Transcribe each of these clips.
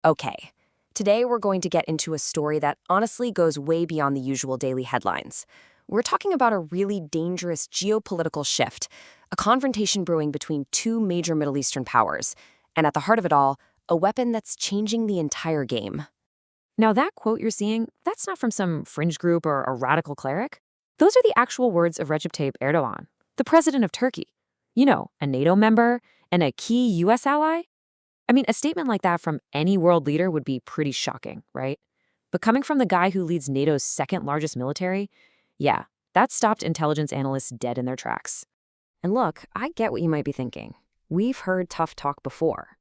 Okay, today we're going to get into a story that honestly goes way beyond the usual daily headlines. We're talking about a really dangerous geopolitical shift, a confrontation brewing between two major Middle Eastern powers, and at the heart of it all, a weapon that's changing the entire game. Now, that quote you're seeing, that's not from some fringe group or a radical cleric. Those are the actual words of Recep Tayyip Erdogan, the president of Turkey. You know, a NATO member and a key U.S. ally. I mean, a statement like that from any world leader would be pretty shocking, right? But coming from the guy who leads NATO's second largest military, yeah, that stopped intelligence analysts dead in their tracks. And look, I get what you might be thinking. We've heard tough talk before.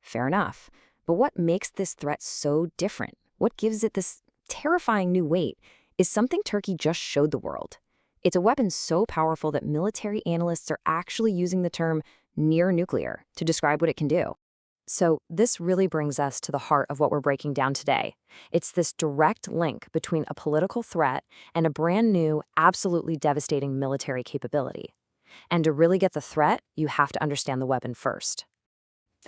Fair enough. But what makes this threat so different? What gives it this terrifying new weight is something Turkey just showed the world. It's a weapon so powerful that military analysts are actually using the term near nuclear to describe what it can do. So this really brings us to the heart of what we're breaking down today. It's this direct link between a political threat and a brand new, absolutely devastating military capability. And to really get the threat, you have to understand the weapon first.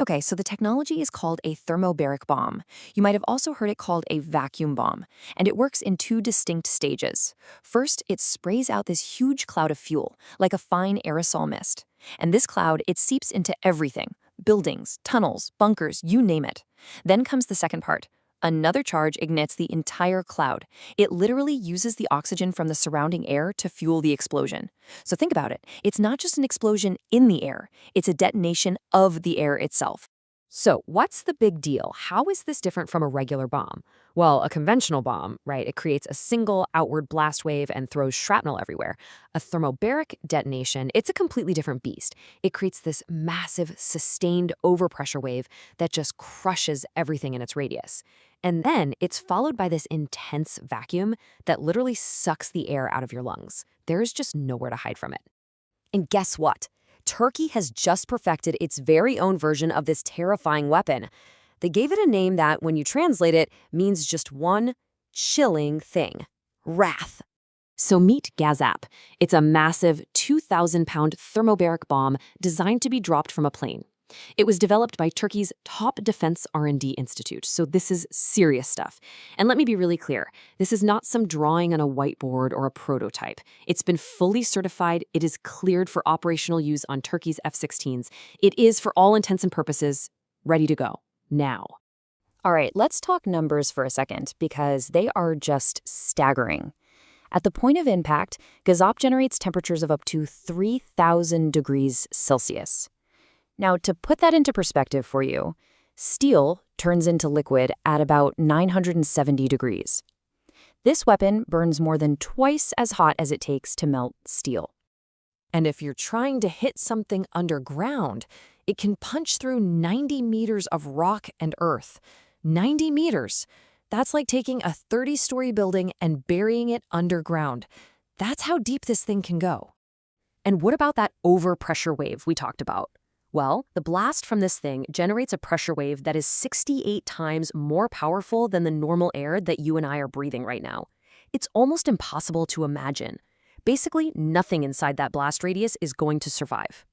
Okay, so the technology is called a thermobaric bomb. You might have also heard it called a vacuum bomb, and it works in two distinct stages. First, it sprays out this huge cloud of fuel, like a fine aerosol mist. And this cloud, it seeps into everything: buildings, tunnels, bunkers, you name it. Then comes the second part. Another charge ignites the entire cloud. It literally uses the oxygen from the surrounding air to fuel the explosion. So think about it. It's not just an explosion in the air. It's a detonation of the air itself. So, what's the big deal? How is this different from a regular bomb? Well, a conventional bomb, right, it creates a single outward blast wave and throws shrapnel everywhere. A thermobaric detonation, it's a completely different beast. It creates this massive, sustained overpressure wave that just crushes everything in its radius. And then it's followed by this intense vacuum that literally sucks the air out of your lungs. There's just nowhere to hide from it. And guess what? Turkey has just perfected its very own version of this terrifying weapon. They gave it a name that, when you translate it, means just one chilling thing: wrath. So meet Gazap. It's a massive 2,000-pound thermobaric bomb designed to be dropped from a plane. It was developed by Turkey's top defense R&D institute, so this is serious stuff. And let me be really clear, this is not some drawing on a whiteboard or a prototype. It's been fully certified, it is cleared for operational use on Turkey's F-16s. It is, for all intents and purposes, ready to go, now. All right, let's talk numbers for a second, because they are just staggering. At the point of impact, Gazap generates temperatures of up to 3,000 degrees Celsius. Now, to put that into perspective for you, steel turns into liquid at about 970 degrees. This weapon burns more than twice as hot as it takes to melt steel. And if you're trying to hit something underground, it can punch through 90 meters of rock and earth. 90 meters! That's like taking a 30-story building and burying it underground. That's how deep this thing can go. And what about that overpressure wave we talked about? Well, the blast from this thing generates a pressure wave that is 68 times more powerful than the normal air that you and I are breathing right now. It's almost impossible to imagine. Basically, nothing inside that blast radius is going to survive.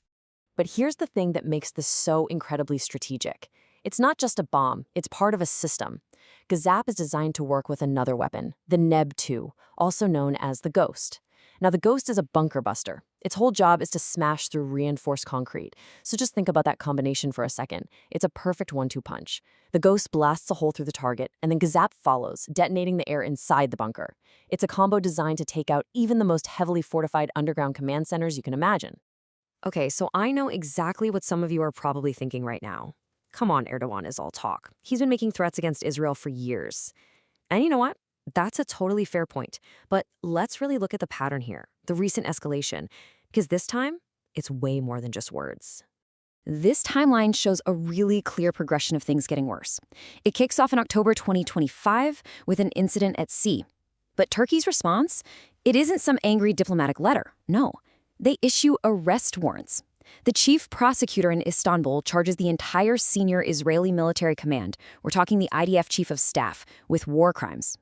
But here's the thing that makes this so incredibly strategic. It's not just a bomb, it's part of a system. Gazap is designed to work with another weapon, the Neb-2, also known as the Ghost. Now, the Ghost is a bunker buster. Its whole job is to smash through reinforced concrete. So just think about that combination for a second. It's a perfect 1-2 punch. The Ghost blasts a hole through the target, and then Gazap follows, detonating the air inside the bunker. It's a combo designed to take out even the most heavily fortified underground command centers you can imagine. Okay, so I know exactly what some of you are probably thinking right now. Come on, Erdogan is all talk. He's been making threats against Israel for years. And you know what? That's a totally fair point. But let's really look at the pattern here, the recent escalation, because this time, it's way more than just words. This timeline shows a really clear progression of things getting worse. It kicks off in October 2025 with an incident at sea. But Turkey's response? It isn't some angry diplomatic letter. No. They issue arrest warrants. The chief prosecutor in Istanbul charges the entire senior Israeli military command, we're talking the IDF chief of staff, with war crimes.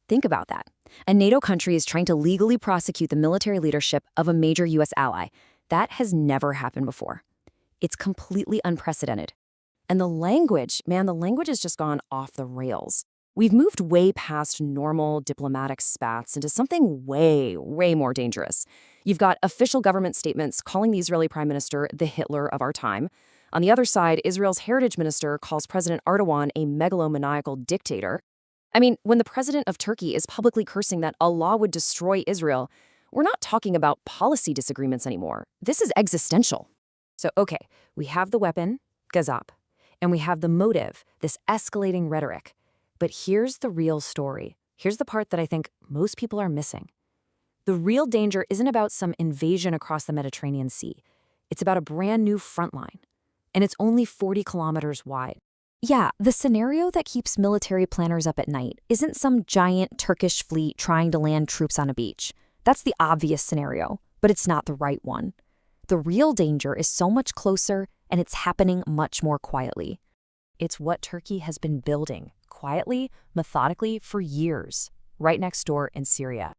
Think about that. A NATO country is trying to legally prosecute the military leadership of a major U.S. ally. That has never happened before. It's completely unprecedented. And the language, man, the language has just gone off the rails. We've moved way past normal diplomatic spats into something way, way more dangerous. You've got official government statements calling the Israeli prime minister the Hitler of our time. On the other side, Israel's heritage minister calls President Erdogan a megalomaniacal dictator. I mean, when the president of Turkey is publicly cursing that Allah would destroy Israel, we're not talking about policy disagreements anymore. This is existential. So, okay, we have the weapon, Gazap, and we have the motive, this escalating rhetoric. But here's the real story. Here's the part that I think most people are missing. The real danger isn't about some invasion across the Mediterranean Sea. It's about a brand new front line. And it's only 40 kilometers wide. Yeah, the scenario that keeps military planners up at night isn't some giant Turkish fleet trying to land troops on a beach. That's the obvious scenario, but it's not the right one. The real danger is so much closer, and it's happening much more quietly. It's what Turkey has been building, quietly, methodically, for years, right next door in Syria.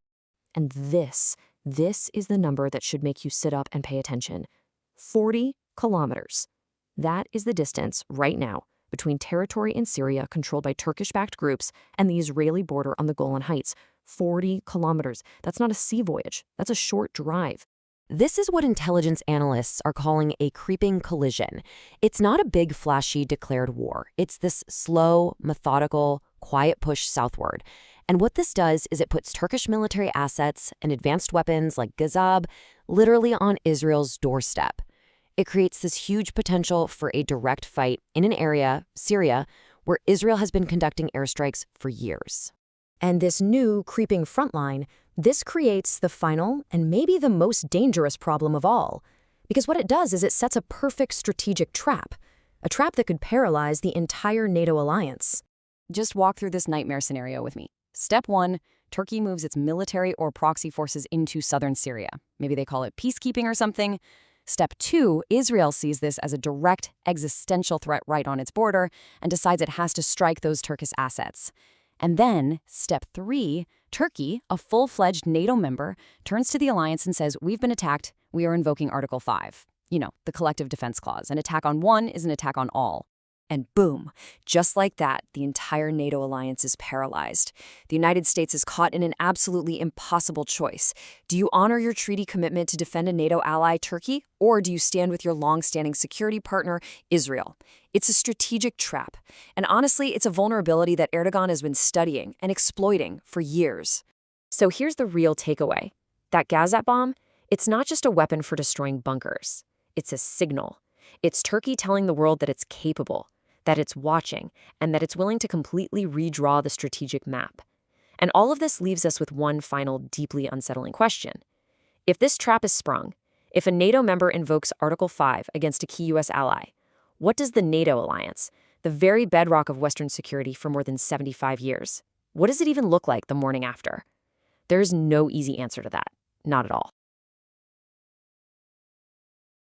And this is the number that should make you sit up and pay attention. 40 kilometers. That is the distance, right now, between territory in Syria controlled by Turkish-backed groups and the Israeli border on the Golan Heights. 40 kilometers. That's not a sea voyage. That's a short drive. This is what intelligence analysts are calling a creeping collision. It's not a big, flashy, declared war. It's this slow, methodical, quiet push southward. And what this does is it puts Turkish military assets and advanced weapons like Gazap literally on Israel's doorstep. It creates this huge potential for a direct fight in an area, Syria, where Israel has been conducting airstrikes for years. And this new creeping front line, this creates the final and maybe the most dangerous problem of all. Because what it does is it sets a perfect strategic trap, a trap that could paralyze the entire NATO alliance. Just walk through this nightmare scenario with me. Step 1, Turkey moves its military or proxy forces into southern Syria. Maybe they call it peacekeeping or something. Step 2, Israel sees this as a direct existential threat right on its border and decides it has to strike those Turkish assets. And then, step 3, Turkey, a full-fledged NATO member, turns to the alliance and says, we've been attacked, we are invoking Article 5. You know, the collective defense clause. An attack on one is an attack on all. And boom, just like that, the entire NATO alliance is paralyzed. The United States is caught in an absolutely impossible choice. Do you honor your treaty commitment to defend a NATO ally, Turkey, or do you stand with your long-standing security partner, Israel? It's a strategic trap. And honestly, it's a vulnerability that Erdogan has been studying and exploiting for years. So here's the real takeaway. That Gazap bomb, it's not just a weapon for destroying bunkers. It's a signal. It's Turkey telling the world that it's capable, that it's watching, and that it's willing to completely redraw the strategic map. And all of this leaves us with one final deeply unsettling question. If this trap is sprung, if a NATO member invokes Article 5 against a key U.S. ally, what does the NATO alliance, the very bedrock of Western security for more than 75 years, what does it even look like the morning after? There's no easy answer to that. Not at all.